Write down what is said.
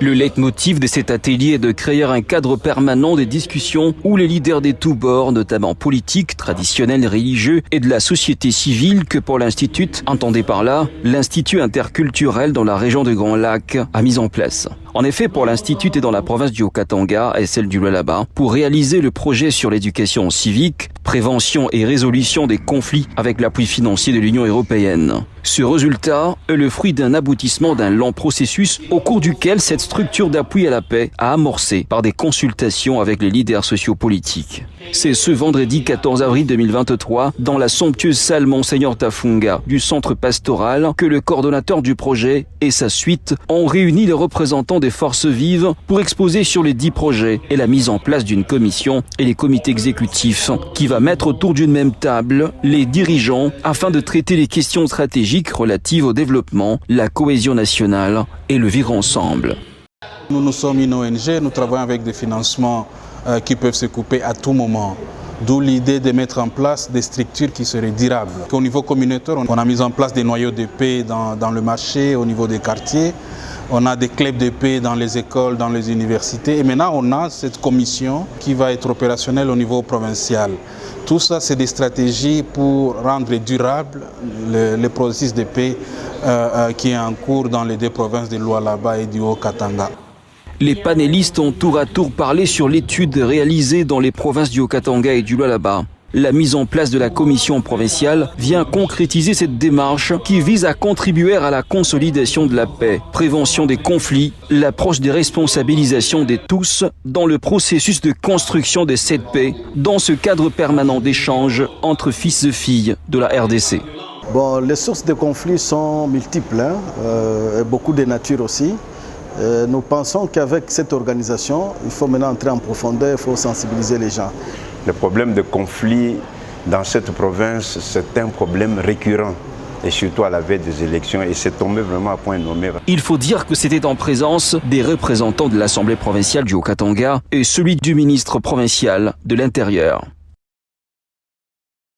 Le leitmotiv de cet atelier est de créer un cadre permanent des discussions où les leaders des tous bords, notamment politiques, traditionnels, religieux et de la société civile que pour l'Institut, entendez par là, l'Institut interculturel dans la région de Grand Lac, a mis en place. En effet, pour l'Institut et dans la province du Haut-Katanga et celle du Lualaba, pour réaliser le projet sur l'éducation civique, prévention et résolution des conflits avec l'appui financier de l'Union européenne. Ce résultat est le fruit d'un aboutissement d'un long processus au cours duquel cette structure d'appui à la paix a amorcé par des consultations avec les leaders sociopolitiques. C'est ce vendredi 14 avril 2023, dans la somptueuse salle Monseigneur Tafunga du centre pastoral, que le coordonnateur du projet et sa suite ont réuni les représentants des forces vives pour exposer sur les 10 projets et la mise en place d'une commission et les comités exécutifs qui va mettre autour d'une même table les dirigeants afin de traiter les questions stratégiques relatives au développement, la cohésion nationale et le vivre ensemble. Nous sommes une ONG, nous travaillons avec des financements qui peuvent se couper à tout moment. D'où l'idée de mettre en place des structures qui seraient durables. Au niveau communautaire, on a mis en place des noyaux de paix dans le marché, au niveau des quartiers. On a des clubs de paix dans les écoles, dans les universités. Et maintenant, on a cette commission qui va être opérationnelle au niveau provincial. Tout ça, c'est des stratégies pour rendre durable le processus de paix qui est en cours dans les 2 provinces de Lualaba et du Haut-Katanga. Les panélistes ont tour à tour parlé sur l'étude réalisée dans les provinces du Haut-Katanga et du Lualaba. La mise en place de la commission provinciale vient concrétiser cette démarche qui vise à contribuer à la consolidation de la paix, prévention des conflits, l'approche des responsabilisations des tous dans le processus de construction de cette paix dans ce cadre permanent d'échange entre fils et filles de la RDC. Bon, les sources de conflits sont multiples, et beaucoup de nature aussi. Nous pensons qu'avec cette organisation, il faut maintenant entrer en profondeur, il faut sensibiliser les gens. Le problème de conflit dans cette province, c'est un problème récurrent. Et surtout à la veille des élections, et c'est tombé vraiment à point nommé. Il faut dire que c'était en présence des représentants de l'Assemblée provinciale du Haut-Katanga et celui du ministre provincial de l'Intérieur.